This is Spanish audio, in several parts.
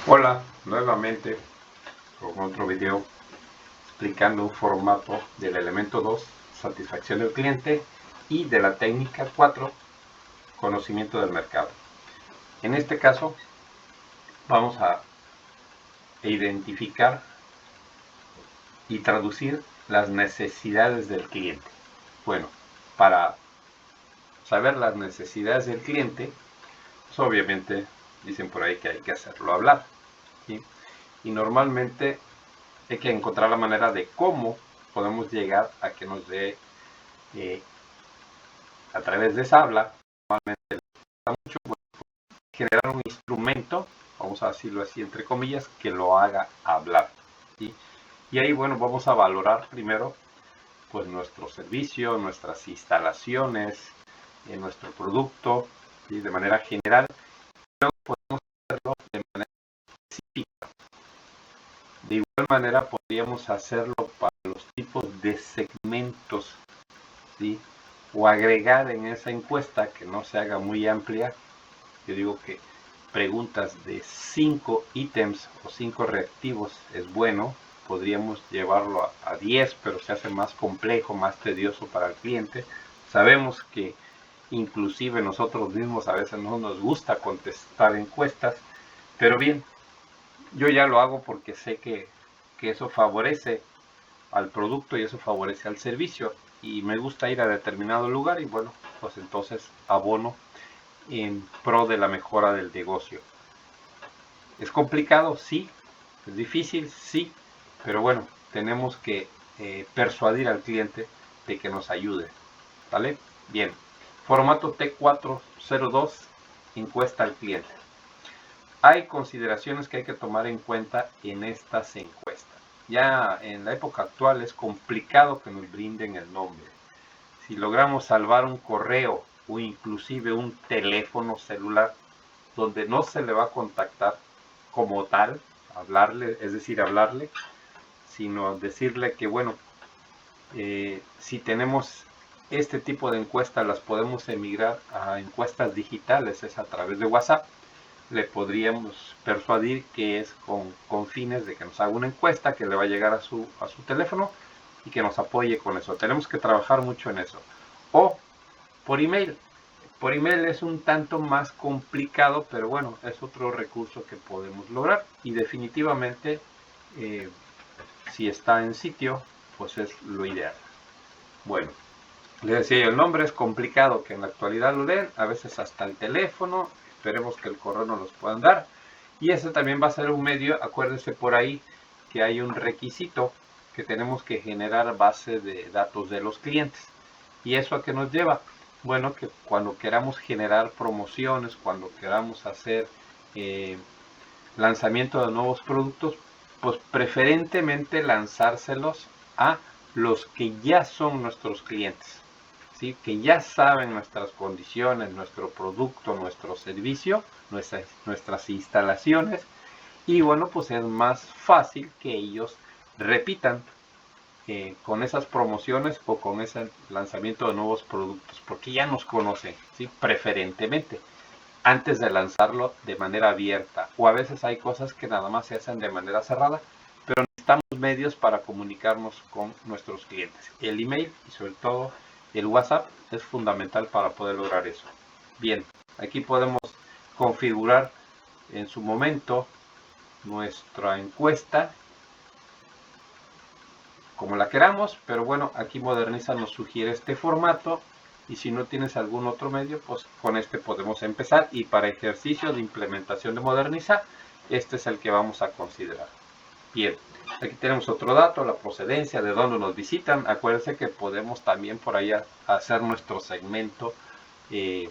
Hola, nuevamente con otro video explicando un formato del elemento 2, satisfacción del cliente, y de la técnica 4, conocimiento del mercado. En este caso vamos a identificar y traducir las necesidades del cliente. Bueno, para saber las necesidades del cliente, pues obviamente dicen por ahí que hay que hacerlo hablar, ¿sí? Y normalmente hay que encontrar la manera de cómo podemos llegar a que nos dé a través de esa habla. Normalmente mucho generar un instrumento, vamos a decirlo así entre comillas, que lo haga hablar, ¿sí? Y ahí, bueno, vamos a valorar primero pues nuestro servicio, nuestras instalaciones, nuestro producto, ¿sí? De manera general. Luego podemos hacerlo de manera específica. De igual manera podríamos hacerlo para los tipos de segmentos, ¿sí? O agregar en esa encuesta, que no se haga muy amplia, yo digo que preguntas de 5 ítems o 5 reactivos es bueno. Podríamos llevarlo a 10, pero se hace más complejo, más tedioso para el cliente. Sabemos que inclusive nosotros mismos a veces no nos gusta contestar encuestas, pero bien, yo ya lo hago porque sé que eso favorece al producto y eso favorece al servicio, y me gusta ir a determinado lugar y bueno, pues entonces abono en pro de la mejora del negocio. ¿Es complicado? Sí. ¿Es difícil? Sí. Pero bueno, tenemos que persuadir al cliente de que nos ayude. ¿Vale? Bien. Formato T402, encuesta al cliente. Hay consideraciones que hay que tomar en cuenta en estas encuestas. Ya en la época actual es complicado que nos brinden el nombre. Si logramos salvar un correo o inclusive un teléfono celular donde no se le va a contactar como tal, hablarle, es decir, hablarle, sino decirle que, bueno, si tenemos este tipo de encuestas, las podemos emigrar a encuestas digitales, es a través de WhatsApp. Le podríamos persuadir que es con fines de que nos haga una encuesta que le va a llegar a su teléfono y que nos apoye con eso. Tenemos que trabajar mucho en eso. O por email. Por email es un tanto más complicado, pero bueno, es otro recurso que podemos lograr. Y definitivamente, si está en sitio, pues es lo ideal. Bueno, les decía yo, el nombre es complicado que en la actualidad lo den, a veces hasta el teléfono. Esperemos que el correo nos los puedan dar. Y ese también va a ser un medio. Acuérdense por ahí que hay un requisito que tenemos que generar base de datos de los clientes. ¿Y eso a qué nos lleva? Bueno, que cuando queramos generar promociones, cuando queramos hacer lanzamiento de nuevos productos, pues preferentemente lanzárselos a los que ya son nuestros clientes, ¿sí? Que ya saben nuestras condiciones, nuestro producto, nuestro servicio, nuestras instalaciones, y bueno, pues es más fácil que ellos repitan con esas promociones o con ese lanzamiento de nuevos productos, porque ya nos conocen, ¿sí? Preferentemente, antes de lanzarlo de manera abierta. O a veces hay cosas que nada más se hacen de manera cerrada, pero necesitamos medios para comunicarnos con nuestros clientes. El email y sobre todo el WhatsApp es fundamental para poder lograr eso. Bien, aquí podemos configurar en su momento nuestra encuesta como la queramos, pero bueno, aquí Moderniza nos sugiere este formato, y si no tienes algún otro medio, pues con este podemos empezar. Y para ejercicio de implementación de Moderniza, este es el que vamos a considerar. Bien, aquí tenemos otro dato, la procedencia, de dónde nos visitan. Acuérdense que podemos también por ahí hacer nuestro segmento de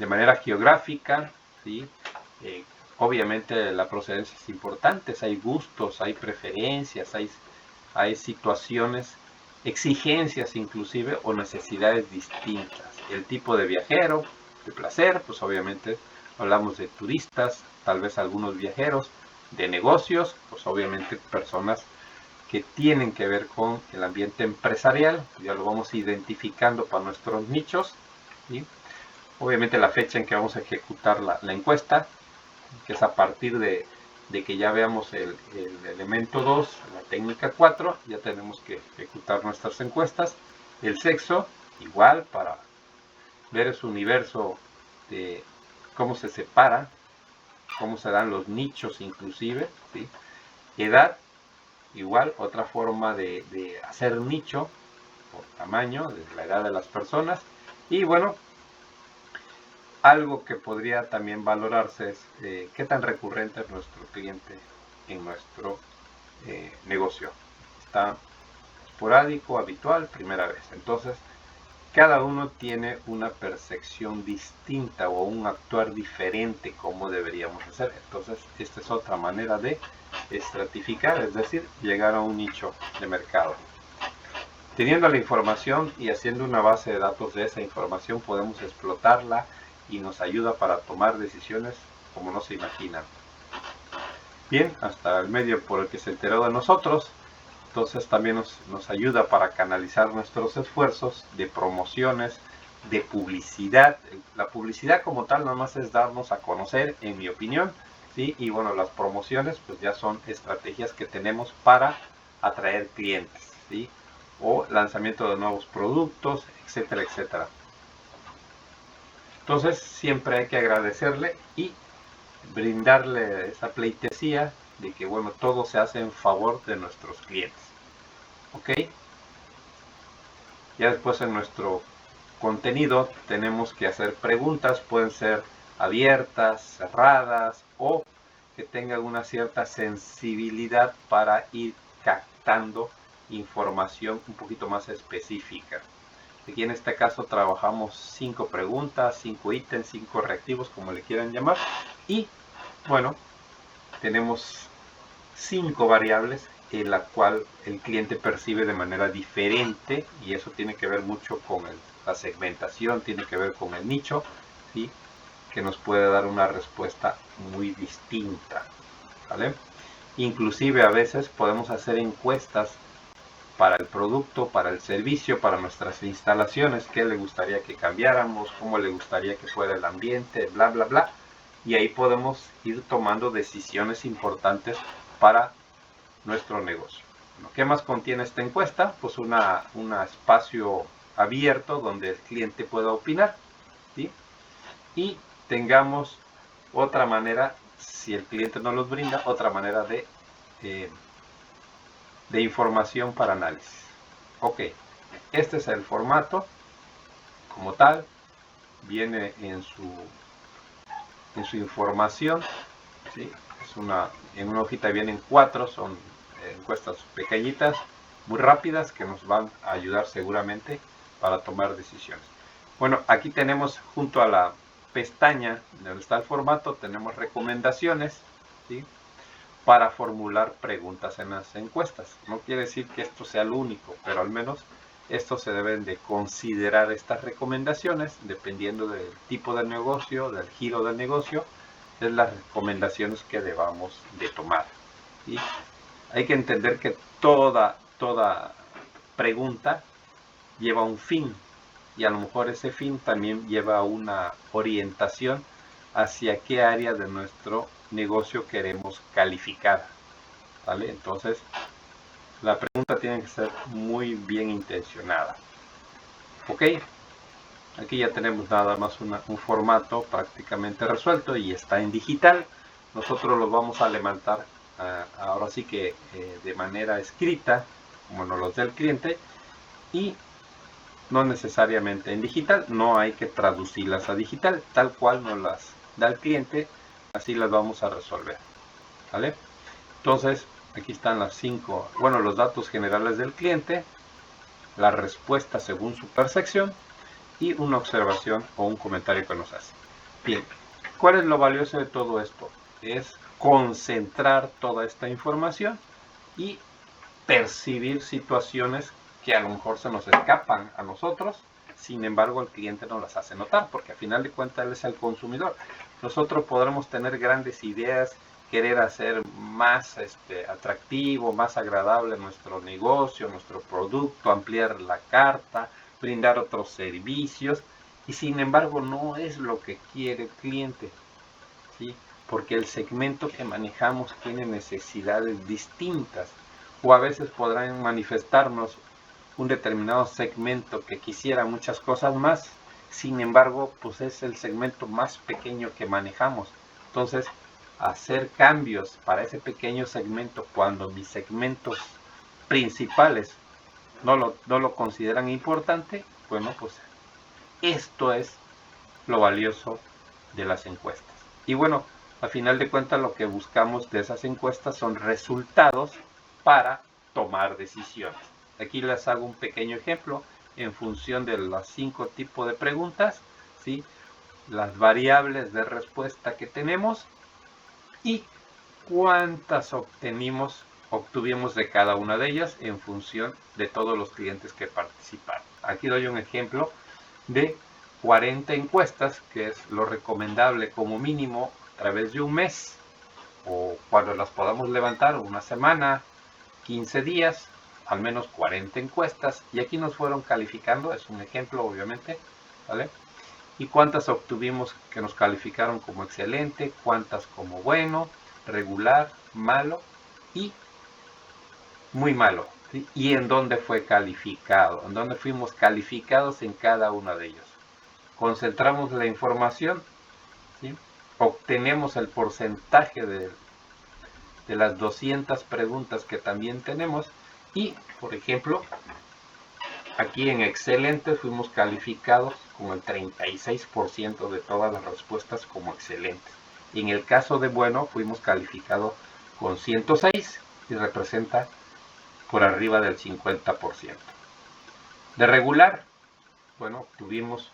manera geográfica, ¿sí? Obviamente la procedencia es importante, hay gustos, hay preferencias, hay situaciones, exigencias inclusive, o necesidades distintas. El tipo de viajero, de placer, pues obviamente hablamos de turistas, tal vez algunos viajeros, de negocios, pues obviamente personas que tienen que ver con el ambiente empresarial, ya lo vamos identificando para nuestros nichos, ¿sí? Obviamente la fecha en que vamos a ejecutar la encuesta, que es a partir de de que ya veamos el elemento 2, la técnica 4, ya tenemos que ejecutar nuestras encuestas. El sexo, igual, para ver ese universo de cómo se separa, cómo se dan los nichos inclusive, ¿sí? Edad, igual, otra forma de hacer nicho por tamaño, de la edad de las personas. Y bueno, algo que podría también valorarse es qué tan recurrente es nuestro cliente en nuestro negocio. ¿Está esporádico, habitual, primera vez? Entonces, cada uno tiene una percepción distinta o un actuar diferente como deberíamos hacer. Entonces, esta es otra manera de estratificar, es decir, llegar a un nicho de mercado. Teniendo la información y haciendo una base de datos de esa información, podemos explotarla y nos ayuda para tomar decisiones como no se imaginan. Bien, hasta el medio por el que se enteró de nosotros. Entonces también nos ayuda para canalizar nuestros esfuerzos de promociones, de publicidad. La publicidad como tal nada más es darnos a conocer, en mi opinión, ¿sí? Y bueno, las promociones pues ya son estrategias que tenemos para atraer clientes, ¿sí? O lanzamiento de nuevos productos, etcétera, etcétera. Entonces siempre hay que agradecerle y brindarle esa pleitesía de que bueno, todo se hace en favor de nuestros clientes. ¿Ok? Ya después en nuestro contenido tenemos que hacer preguntas, pueden ser abiertas, cerradas o que tengan una cierta sensibilidad para ir captando información un poquito más específica. Aquí en este caso trabajamos 5 preguntas, 5 ítems, 5 reactivos, como le quieran llamar. Y bueno, tenemos 5 variables en la cual el cliente percibe de manera diferente, y eso tiene que ver mucho con la segmentación, tiene que ver con el nicho, ¿sí? Que nos puede dar una respuesta muy distinta, ¿vale? Inclusive a veces podemos hacer encuestas para el producto, para el servicio, para nuestras instalaciones, qué le gustaría que cambiáramos, cómo le gustaría que fuera el ambiente, bla, bla, bla. Y ahí podemos ir tomando decisiones importantes para nuestro negocio. Bueno, ¿qué más contiene esta encuesta? Pues un espacio abierto donde el cliente pueda opinar, ¿sí? Y tengamos otra manera, si el cliente no los brinda, otra manera de información para análisis. Ok, este es el formato como tal, viene en su información, ¿sí? En una hojita vienen 4, son encuestas pequeñitas, muy rápidas, que nos van a ayudar seguramente para tomar decisiones. Bueno, aquí tenemos junto a la pestaña donde está el formato, tenemos recomendaciones, ¿sí? Para formular preguntas en las encuestas. No quiere decir que esto sea lo único, pero al menos esto se deben de considerar estas recomendaciones dependiendo del tipo de negocio, del giro del negocio, es las recomendaciones que debamos de tomar. ¿Sí? Hay que entender que toda pregunta lleva un fin, y a lo mejor ese fin también lleva una orientación hacia qué área de nuestro negocio queremos calificar, ¿vale? Entonces, la pregunta tiene que ser muy bien intencionada. Ok, aquí ya tenemos nada más un formato prácticamente resuelto y está en digital. Nosotros lo vamos a levantar ahora sí que de manera escrita, como nos lo dé el cliente, y no necesariamente en digital, no hay que traducirlas a digital, tal cual nos las da el cliente, así las vamos a resolver, ¿vale? Entonces, aquí están las 5, bueno, los datos generales del cliente, la respuesta según su percepción y una observación o un comentario que nos hace. Bien, ¿cuál es lo valioso de todo esto? Es concentrar toda esta información y percibir situaciones que a lo mejor se nos escapan a nosotros, sin embargo el cliente no las hace notar, porque a final de cuentas él es el consumidor. Nosotros podremos tener grandes ideas, querer hacer más atractivo, más agradable nuestro negocio, nuestro producto, ampliar la carta, brindar otros servicios, y sin embargo no es lo que quiere el cliente, ¿sí? porque el segmento que manejamos tiene necesidades distintas, o a veces podrán manifestarnos un determinado segmento que quisiera muchas cosas más, sin embargo, pues es el segmento más pequeño que manejamos. Entonces, hacer cambios para ese pequeño segmento cuando mis segmentos principales no lo consideran importante, bueno, pues esto es lo valioso de las encuestas. Y bueno, a final de cuentas lo que buscamos de esas encuestas son resultados para tomar decisiones. Aquí les hago un pequeño ejemplo en función de los 5 tipos de preguntas, ¿sí? Las variables de respuesta que tenemos y cuántas obtuvimos de cada una de ellas en función de todos los clientes que participaron. Aquí doy un ejemplo de 40 encuestas, que es lo recomendable como mínimo a través de un mes, o cuando las podamos levantar una semana, 15 días, al menos 40 encuestas, y aquí nos fueron calificando, es un ejemplo obviamente, ¿vale? Y cuántas obtuvimos que nos calificaron como excelente, cuántas como bueno, regular, malo y muy malo, ¿sí? Y en dónde fue calificado, en dónde fuimos calificados en cada una de ellos. Concentramos la información, ¿sí? Obtenemos el porcentaje de las 200 preguntas que también tenemos y, por ejemplo, aquí en excelente fuimos calificados con el 36% de todas las respuestas como excelentes. Y en el caso de bueno fuimos calificados con 106 y representa por arriba del 50%. De regular, bueno, tuvimos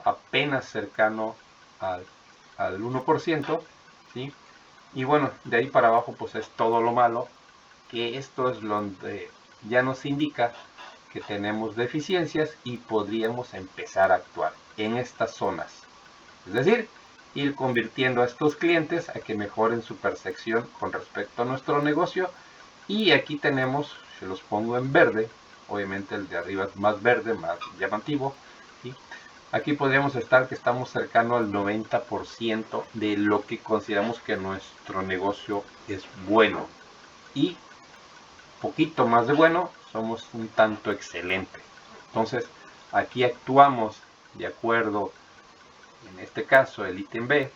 apenas cercano al 1%, ¿sí? Y bueno, de ahí para abajo pues es todo lo malo, que esto es donde ya nos indica que tenemos deficiencias y podríamos empezar a actuar en estas zonas. Es decir, ir convirtiendo a estos clientes a que mejoren su percepción con respecto a nuestro negocio. Y aquí tenemos, se los pongo en verde, obviamente el de arriba es más verde, más llamativo, ¿sí? Aquí podríamos estar que estamos cercano al 90% de lo que consideramos que nuestro negocio es bueno. Y poquito más de bueno, somos un tanto excelente. Entonces, aquí actuamos de acuerdo, en este caso, el ítem B,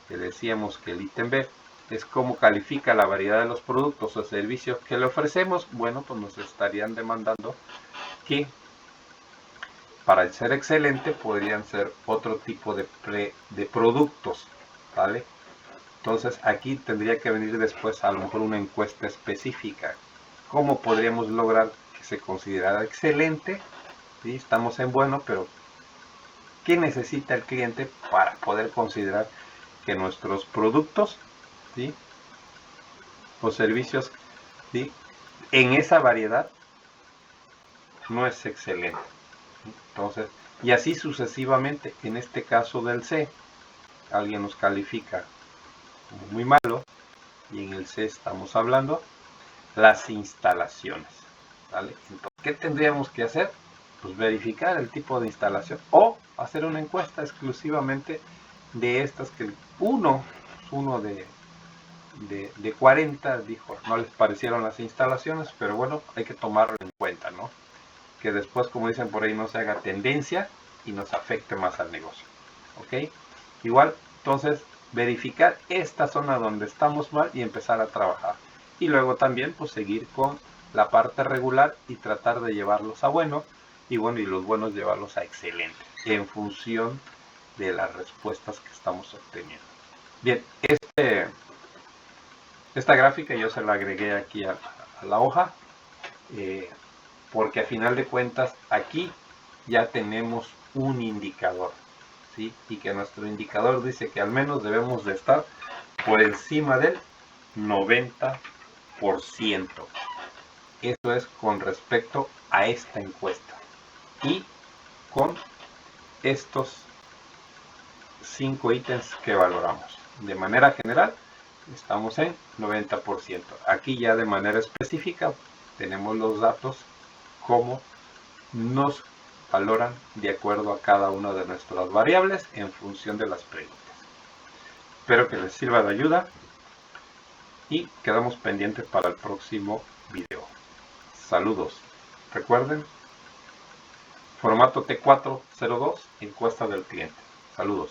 que decíamos que el ítem B es cómo califica la variedad de los productos o servicios que le ofrecemos. Bueno, pues nos estarían demandando que para el ser excelente podrían ser otro tipo de productos, ¿vale? Entonces aquí tendría que venir después a lo mejor una encuesta específica. ¿Cómo podríamos lograr que se considerara excelente? ¿Sí? Estamos en bueno, pero ¿qué necesita el cliente para poder considerar que nuestros productos, ¿sí?, o servicios, ¿sí?, en esa variedad no es excelente? Entonces, y así sucesivamente. En este caso del C, alguien nos califica como muy malo, y en el C estamos hablando las instalaciones, ¿vale? Entonces, ¿qué tendríamos que hacer? Pues verificar el tipo de instalación o hacer una encuesta exclusivamente de estas que uno de 40 dijo no les parecieron las instalaciones, pero bueno, hay que tomarlo en cuenta, ¿no? Que después, como dicen por ahí, no se haga tendencia y nos afecte más al negocio, ¿ok? Igual, entonces, verificar esta zona donde estamos mal y empezar a trabajar. Y luego también, pues, seguir con la parte regular y tratar de llevarlos a bueno, y bueno, y los buenos llevarlos a excelente, en función de las respuestas que estamos obteniendo. Bien, esta gráfica yo se la agregué aquí a la hoja, porque a final de cuentas aquí ya tenemos un indicador, ¿sí? Y que nuestro indicador dice que al menos debemos de estar por encima del 90%. Eso es con respecto a esta encuesta y con estos 5 ítems que valoramos. De manera general estamos en 90%. Aquí ya de manera específica tenemos los datos como nos valoran de acuerdo a cada una de nuestras variables en función de las preguntas. Espero que les sirva de ayuda y quedamos pendientes para el próximo video. Saludos. Recuerden, formato T402, encuesta del cliente. Saludos.